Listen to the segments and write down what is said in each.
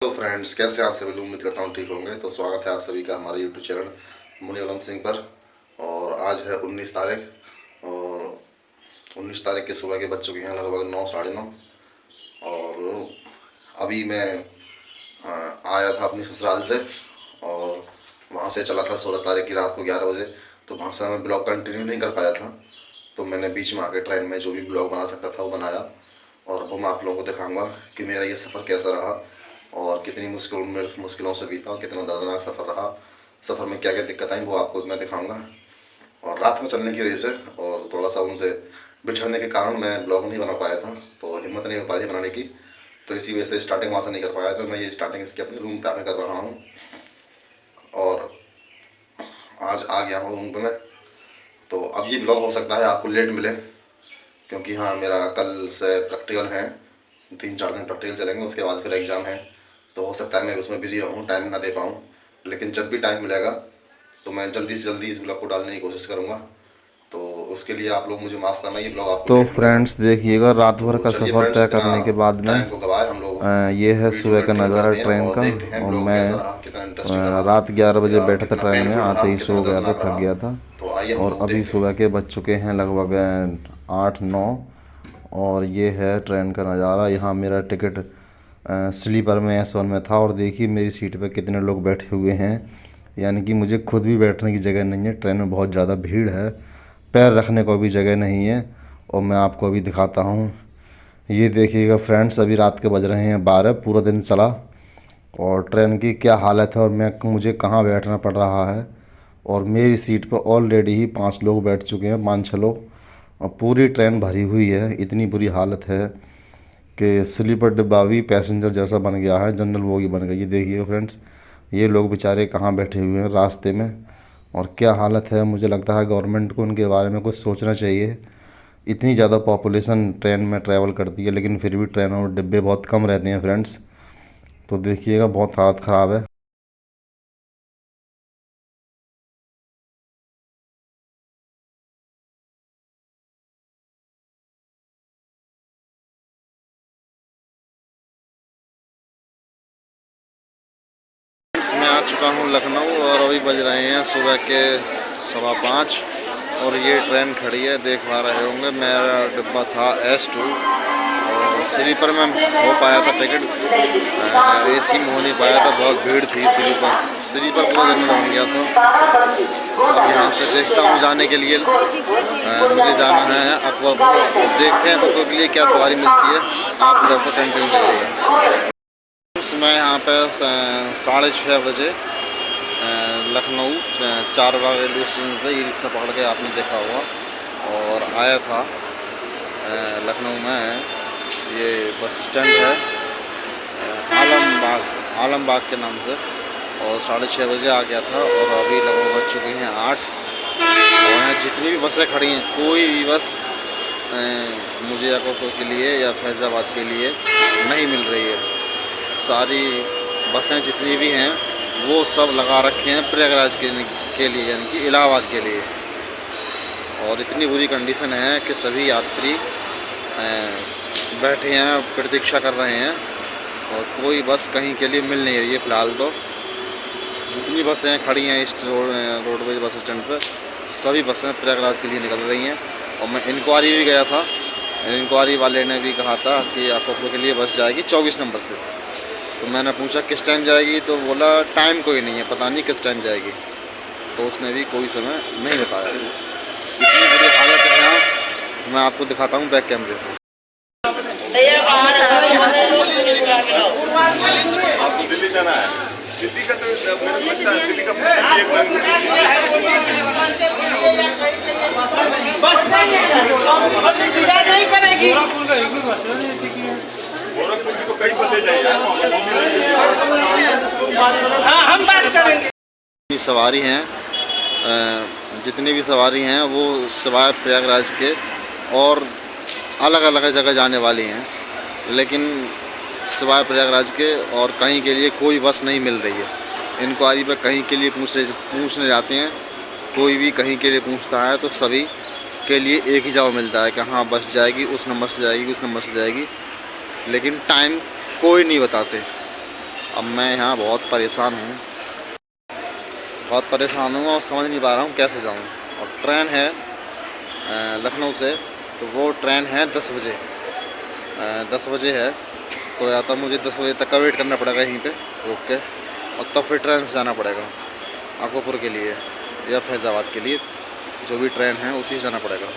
तो फ्रेंड्स, कैसे आप सभी लोग? उम्मीद करता हूँ ठीक होंगे। तो स्वागत है आप सभी का हमारे यूट्यूब चैनल मुनि अलन सिंह पर। और आज है 19 तारीख और 19 तारीख के सुबह के बज चुके हैं लगभग 9 साढ़े 9। और अभी मैं आया था अपनी ससुराल से और वहाँ से चला था 16 तारीख की रात को 11 बजे। तो वहाँ से मैं ब्लॉग कंटिन्यू नहीं कर पाया था, तो मैंने बीच में आके ट्रेन में जो भी ब्लॉग बना सकता था वो बनाया। और वो मैं आप लोगों को दिखाऊंगा कि मेरा ये सफ़र कैसा रहा और कितनी मुश्किलों से बीता और कितना दर्दनाक सफ़र रहा। सफ़र में क्या क्या दिक्कत आई वो आपको मैं दिखाऊंगा। और रात में चलने की वजह से और थोड़ा सा उनसे बिछड़ने के कारण मैं ब्लॉग नहीं बना पाया था, तो हिम्मत नहीं हो पाई थी बनाने की। तो इसी वजह से स्टार्टिंग वहाँ से नहीं कर पाया, तो मैं ये स्टार्टिंग इसकी अपने रूम पे आके कर रहा हूँ। और आज आ गया हूँ रूम पे मैं। तो अब ये ब्लॉग हो सकता है आपको लेट मिले, क्योंकि हाँ मेरा कल से प्रैक्टिकल हैं, 3-4 दिन प्रैक्टिकल चलेंगे, उसके बाद फिर एग्ज़ाम है। तो हो सकता है मैं उसमें बिजी रहूँ, टाइम ना दे पाऊँ। लेकिन जब भी टाइम मिलेगा तो मैं जल्दी से जल्दी इस ब्लॉग को डालने की कोशिश करूँगा। तो उसके लिए आप लोग मुझे माफ़ करना, ये ब्लॉग आपको तो लेट मिलेगा। फ्रेंड्स देखिएगा, रात भर तो का चलिए सफ़र फ्रेंड्स, तय बिना करने के बाद में टाइम को गवाए हम लोग ये है वीडियो सुबह का कंटिन्यू नज़ारा करते हैं ट्रेन और का। देखते हैं और ब्लॉग मैं कैसा रहा, कितना इंटरेस्टिंग रहा रात 11 बजे या बैठा था कितना ट्रेन में, पेनफुल आते रहा, ही कितना सो गया था, दर्दनाक थक रहा। गया था। तो आइए हम और लोग अभी देखते हैं। सुबह के बज चुके हैं लगभग 8-9। और ये है ट्रेन का नज़ारा। यहाँ मेरा टिकट स्लीपर में S1 में था और देखिए मेरी सीट पर कितने लोग बैठे हुए हैं, यानी कि मुझे खुद भी बैठने की जगह नहीं है। ट्रेन में बहुत ज़्यादा भीड़ है, पैर रखने को भी जगह नहीं है। और मैं आपको अभी दिखाता हूँ, ये देखिएगा फ्रेंड्स, अभी रात के बज रहे हैं 12। पूरा दिन चला और ट्रेन की क्या हालत है और मुझे कहाँ बैठना पड़ रहा है। और मेरी सीट पर ऑलरेडी ही 5 लोग बैठ चुके हैं, 5-6 लोग। और पूरी ट्रेन भरी हुई है, इतनी बुरी हालत है कि स्लीपर डिब्बा भी पैसेंजर जैसा बन गया है, जनरल बोगी बन गई। ये देखिएगा फ्रेंड्स, ये लोग बेचारे कहाँ बैठे हुए हैं रास्ते में और क्या हालत है। मुझे लगता है गवर्नमेंट को उनके बारे में कुछ सोचना चाहिए। इतनी ज़्यादा पॉपुलेशन ट्रेन में ट्रैवल करती है, लेकिन फिर भी ट्रेनों में डिब्बे बहुत कम रहते हैं फ्रेंड्स। तो देखिएगा बहुत हालत ख़राब है। मैं आ चुका हूँ लखनऊ और अभी बज रहे हैं सुबह के 5:15 और ये ट्रेन खड़ी है, देख पा रहे होंगे। मेरा डिब्बा था S2 और स्लीपर में हो पाया था टिकट, AC में हो नहीं पाया था, बहुत भीड़ थी। स्लीपर पूरा जनरल बन गया था। अब यहाँ से देखता हूँ जाने के लिए, मुझे जाना है अकबरपुर। देखते हैं अकबरपुर के लिए क्या सवारी मिलती है, आप लोग को कंटिन्यू करिएगा। मैं यहाँ पे 6:30 बजे लखनऊ 4 बाग रेलवे स्टेशन से ई रिक्शा पकड़ के, आपने देखा होगा, और आया था लखनऊ में। ये बस स्टैंड है आलमबाग के नाम से, और 6:30 बजे आ गया था। और अभी लगभग बज चुके हैं 8। और यहाँ जितनी भी बसें खड़ी हैं, कोई भी बस मुझे अकबरपुर के लिए या फैज़ाबाद के लिए नहीं मिल रही है। सारी बसें जितनी भी हैं वो सब लगा रखे हैं प्रयागराज के लिए, यानी कि इलाहाबाद के लिए। और इतनी बुरी कंडीशन है कि सभी यात्री बैठे हैं, प्रतीक्षा कर रहे हैं, और कोई बस कहीं के लिए मिल नहीं रही है फ़िलहाल। तो जितनी बसें खड़ी हैं इस रोडवेज बस स्टैंड पर, सभी बसें प्रयागराज के लिए निकल रही हैं। और मैं इंक्वायरी भी गया था, इंक्वायरी वाले ने भी कहा था कि अकबरपुर के लिए बस जाएगी 24 नंबर से। तो मैंने पूछा किस टाइम जाएगी, तो बोला टाइम कोई नहीं है, पता नहीं किस टाइम जाएगी। तो उसने भी कोई समय नहीं बताया। इतनी बुरी हालत है यहाँ, मैं आपको दिखाता हूँ बैक कैमरे से। आपको दिल्ली जाना है? दिल्ली का तो दिल्ली का गोरखपुर की तो कई बसें जाएंगे। हम बात करेंगे। सवारी हैं, जितनी भी सवारी हैं वो सिवाय प्रयागराज के और अलग अलग जगह जाने वाली हैं, लेकिन सिवाय प्रयागराज के और कहीं के लिए कोई बस नहीं मिल रही है। इंक्वायरी पर कहीं के लिए पूछने जाते हैं, कोई भी कहीं के लिए पूछता है तो सभी के लिए एक ही जवाब मिलता है कि हाँ बस जाएगी, उस नंबर से जाएगी, उस नंबर से जाएगी, लेकिन टाइम कोई नहीं बताते। अब मैं यहाँ बहुत परेशान हूँ, और समझ नहीं पा रहा हूँ कैसे जाऊँ। और ट्रेन है लखनऊ से, तो वो ट्रेन है 10 बजे, 10 बजे है। तो या तो मुझे 10 बजे तक का वेट करना पड़ेगा यहीं पे रुक के, और तब फिर ट्रेन से जाना पड़ेगा आकोपुर के लिए या फैज़ाबाद के लिए, जो भी ट्रेन है उसी से जाना पड़ेगा।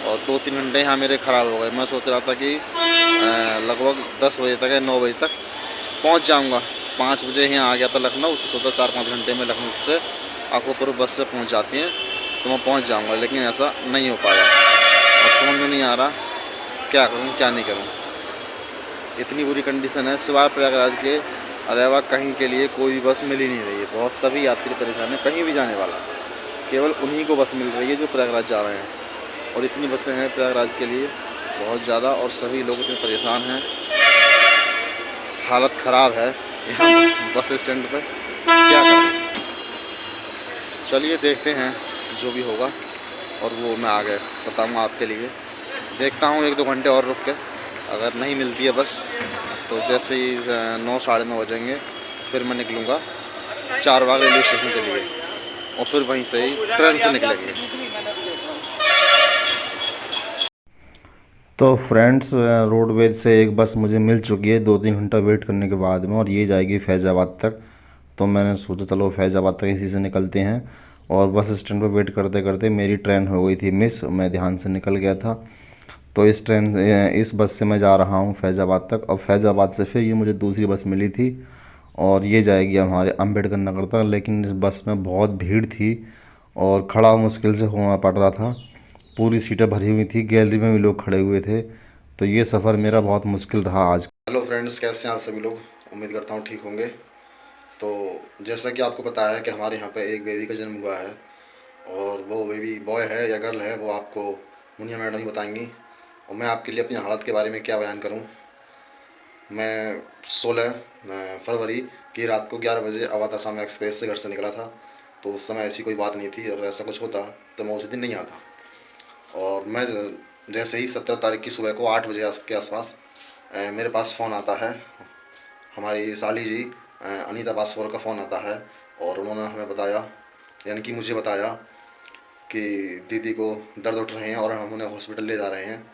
और 2-3 घंटे यहाँ मेरे ख़राब हो गए। मैं सोच रहा था कि लगभग 10 बजे तक या 9 बजे तक पहुँच जाऊँगा। 5 बजे यहाँ आ गया था लखनऊ, तो सोचा 4-5 घंटे में लखनऊ से आकोपुर बस से पहुँच जाती हैं तो मैं पहुँच जाऊँगा, लेकिन ऐसा नहीं हो पाया। और समझ में नहीं आ रहा क्या करूँ क्या नहीं करूँ। इतनी बुरी कंडीशन है, सिवाय प्रयागराज के अलावा कहीं के लिए कोई बस मिल ही नहीं रही है। बहुत सभी यात्री परेशान हैं, कहीं भी जाने वाला केवल उन्हीं को बस मिल रही है जो प्रयागराज जा रहे हैं। और इतनी बसें हैं प्रयागराज के लिए बहुत ज़्यादा, और सभी लोग इतने परेशान हैं, हालत ख़राब है यहाँ बस स्टैंड पर। क्या करें, चलिए देखते हैं जो भी होगा, और वो मैं आगे बताऊँगा आपके लिए। देखता हूँ 1-2 घंटे और रुक के, अगर नहीं मिलती है बस तो जैसे ही 9-9:30 बजेंगे फिर मैं निकलूँगा 4 बाग रेलवे स्टेशन के लिए, और फिर वहीं से ही ट्रेन से निकलेंगे। तो फ्रेंड्स, रोडवेज से एक बस मुझे मिल चुकी है 2-3 घंटा वेट करने के बाद में, और ये जाएगी फैज़ाबाद तक। तो मैंने सोचा चलो फैज़ाबाद तक इसी से निकलते हैं। और बस स्टैंड पर वेट करते करते मेरी ट्रेन हो गई थी मिस, मैं ध्यान से निकल गया था। तो इस बस से मैं जा रहा हूँ फैज़ाबाद तक, और फैज़ाबाद से फिर ये मुझे दूसरी बस मिली थी, और ये जाएगी हमारे अम्बेडकर नगर तक। लेकिन इस बस में बहुत भीड़ थी और खड़ा मुश्किल से होना पड़ रहा था। पूरी सीटें भरी हुई थी, गैलरी में भी लोग खड़े हुए थे। तो ये सफ़र मेरा बहुत मुश्किल रहा आज। हेलो फ्रेंड्स, कैसे हैं आप सभी लोग? उम्मीद करता हूँ ठीक होंगे। तो जैसा कि आपको पता है कि हमारे यहाँ पे एक बेबी का जन्म हुआ है, और वो बेबी बॉय है या गर्ल है वो आपको मुनिया मैडम ही बताएंगी। और मैं आपके लिए अपनी हालत के बारे में क्या बयान करूँ। मैं 16 फरवरी की रात को 11 बजे अवध असम एक्सप्रेस से घर से निकला था। तो उस समय ऐसी कोई बात नहीं थी, और ऐसा कुछ होता तो मैं उस दिन नहीं आता। और मैं जैसे ही 17 तारीख की सुबह को 8 बजे के आसपास मेरे पास फ़ोन आता है, हमारी साली जी अनीता पासवान का फ़ोन आता है, और उन्होंने हमें बताया, यानी कि मुझे बताया कि दीदी को दर्द उठ रहे हैं और हम उन्हें हॉस्पिटल ले जा रहे हैं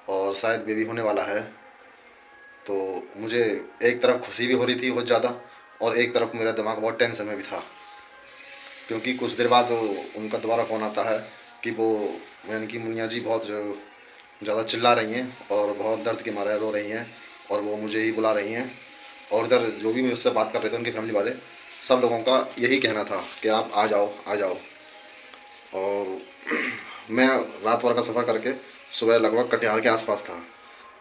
और शायद बेबी होने वाला है। तो मुझे एक तरफ खुशी भी हो रही थी बहुत ज़्यादा, और एक तरफ मेरा दिमाग बहुत टेंशन में भी था, क्योंकि कुछ देर बाद उनका दोबारा फ़ोन आता है कि वो यानी कि मुनिया जी बहुत ज़्यादा चिल्ला रही हैं और बहुत दर्द के मारे रो रही हैं, और वो मुझे ही बुला रही हैं। और इधर जो भी मुझसे बात कर रहे थे उनके फैमिली वाले, सब लोगों का यही कहना था कि आप आ जाओ आ जाओ। और मैं रात भर का सफ़र करके सुबह लगभग कटिहार के आसपास था।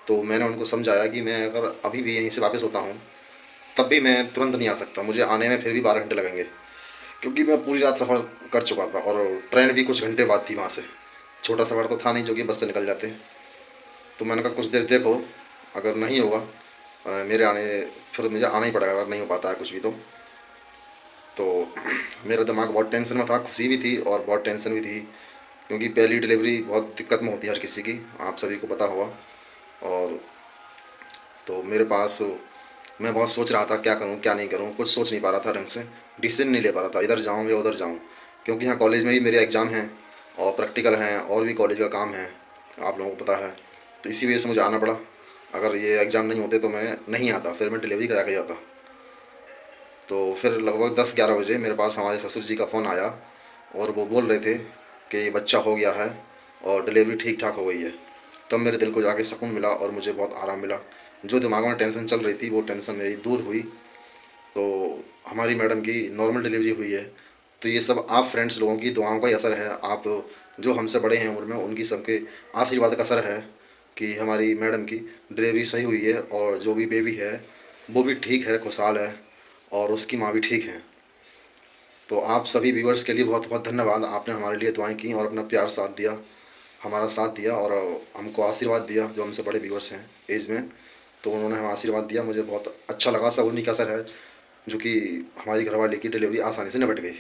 तो मैंने उनको समझाया कि मैं अगर अभी भी यहीं से वापस होता हूँ तब भी मैं तुरंत नहीं आ सकता, मुझे आने में फिर भी 12 घंटे लगेंगे, क्योंकि मैं पूरी रात सफ़र कर चुका था और ट्रेन भी कुछ घंटे बाद थी वहाँ से। छोटा सफ़र तो था नहीं जो कि बस से निकल जाते। तो मैंने कहा कुछ देर देखो, अगर नहीं होगा मेरे आने, फिर मुझे आना ही पड़ेगा अगर नहीं हो पाता है कुछ भी। तो मेरा दिमाग बहुत टेंशन में था, खुशी भी थी और बहुत टेंशन भी थी, क्योंकि पहली डिलीवरी बहुत दिक्कत में होती है हर किसी की, आप सभी को पता होगा। और तो मेरे पास मैं बहुत सोच रहा था क्या करूं क्या नहीं करूं, कुछ सोच नहीं पा रहा था ढंग से, डिसीजन नहीं ले पा रहा था इधर जाऊं या उधर जाऊं, क्योंकि यहाँ कॉलेज में भी मेरे एग्ज़ाम हैं और प्रैक्टिकल हैं और भी कॉलेज का काम है, आप लोगों को पता है। तो इसी वजह से मुझे आना पड़ा। अगर ये एग्ज़ाम नहीं होते तो मैं नहीं आता, फिर मैं डिलीवरी करा के जाता। तो फिर लगभग 10-11 बजे मेरे पास हमारे ससुर जी का फ़ोन आया, और वो बोल रहे थे कि बच्चा हो गया है और डिलीवरी ठीक ठाक हो गई है। तब मेरे दिल को जाके सुकून मिला और मुझे बहुत आराम मिला। जो दिमाग में टेंशन चल रही थी वो टेंशन मेरी दूर हुई। तो हमारी मैडम की नॉर्मल डिलीवरी हुई है। तो ये सब आप फ्रेंड्स लोगों की दुआओं का ही असर है, आप जो हमसे बड़े हैं उम्र में उनकी सबके आशीर्वाद का असर है कि हमारी मैडम की डिलीवरी सही हुई है, और जो भी बेबी है वो भी ठीक है, खुशहाल है, और उसकी माँ भी ठीक है। तो आप सभी व्यूअर्स के लिए बहुत बहुत धन्यवाद, आपने हमारे लिए दुआएं की और अपना प्यार साथ दिया, हमारा साथ दिया और हमको आशीर्वाद दिया। जो हमसे बड़े व्यूअर्स हैं एज में, तो उन्होंने हमें आशीर्वाद दिया, मुझे बहुत अच्छा लगा। सब उन्हीं का असर है जो कि हमारी घरवाली की डिलीवरी आसानी से निपट गई।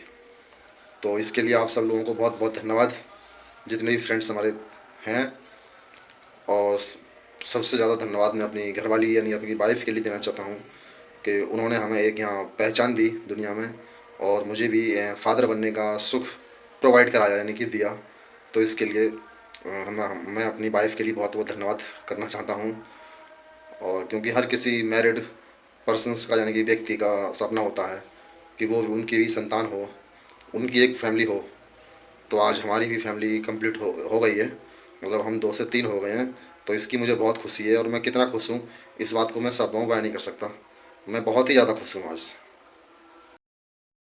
तो इसके लिए आप सब लोगों को बहुत बहुत धन्यवाद, जितने भी फ्रेंड्स हमारे हैं। और सबसे ज़्यादा धन्यवाद मैं अपनी घरवाली यानी अपनी वाइफ के लिए देना चाहता हूँ कि उन्होंने हमें एक यहाँ पहचान दी दुनिया में, और मुझे भी फादर बनने का सुख प्रोवाइड कराया, यानी कि दिया। तो इसके लिए मैं अपनी वाइफ के लिए बहुत बहुत धन्यवाद करना चाहता हूँ। और क्योंकि हर किसी मैरिड पर्सन्स का, यानी कि व्यक्ति का सपना होता है कि वो उनकी भी संतान हो, उनकी एक फैमिली हो। तो आज हमारी भी फैमिली कंप्लीट हो गई है, मतलब हम 2 से 3 हो गए हैं। तो इसकी मुझे बहुत खुशी है, और मैं कितना खुश हूँ इस बात को मैं शब्दों में बयान नहीं कर सकता। मैं बहुत ही ज़्यादा खुश हूँ आज।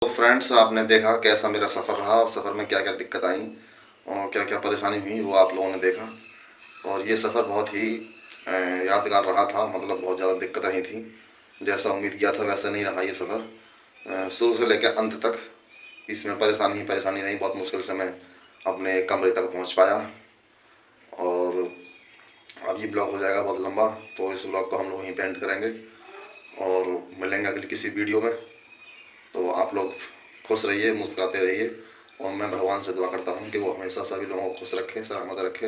तो फ्रेंड्स, आपने देखा कैसा मेरा सफ़र रहा, और सफ़र में क्या क्या दिक्कत आई और क्या क्या परेशानी हुई, वो आप लोगों ने देखा। और ये सफ़र बहुत ही यादगार रहा था, मतलब बहुत ज़्यादा दिक्कत रही थी। जैसा उम्मीद किया था वैसा नहीं रहा ये सफ़र। शुरू से लेकर अंत तक इसमें परेशानी ही परेशानी रही। बहुत मुश्किल से मैं अपने कमरे तक पहुंच पाया। और अब ये ब्लॉग हो जाएगा बहुत लंबा, तो इस ब्लॉग को हम लोग यहीं पे एंड करेंगे और मिलेंगे अगली किसी वीडियो में। तो आप लोग खुश रहिए, मुस्कुराते रहिए, और मैं भगवान से दुआ करता हूँ कि वो हमेशा सभी लोगों को खुश रखे, सलामत रखे,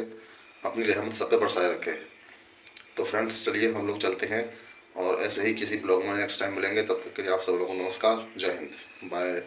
अपनी रहमत सब पे बरसाए रखे। तो फ्रेंड्स, चलिए हम लोग चलते हैं, और ऐसे ही किसी ब्लॉग में नेक्स्ट टाइम मिलेंगे। तब तक के लिए आप सब लोगों को नमस्कार, जय हिंद, बाय।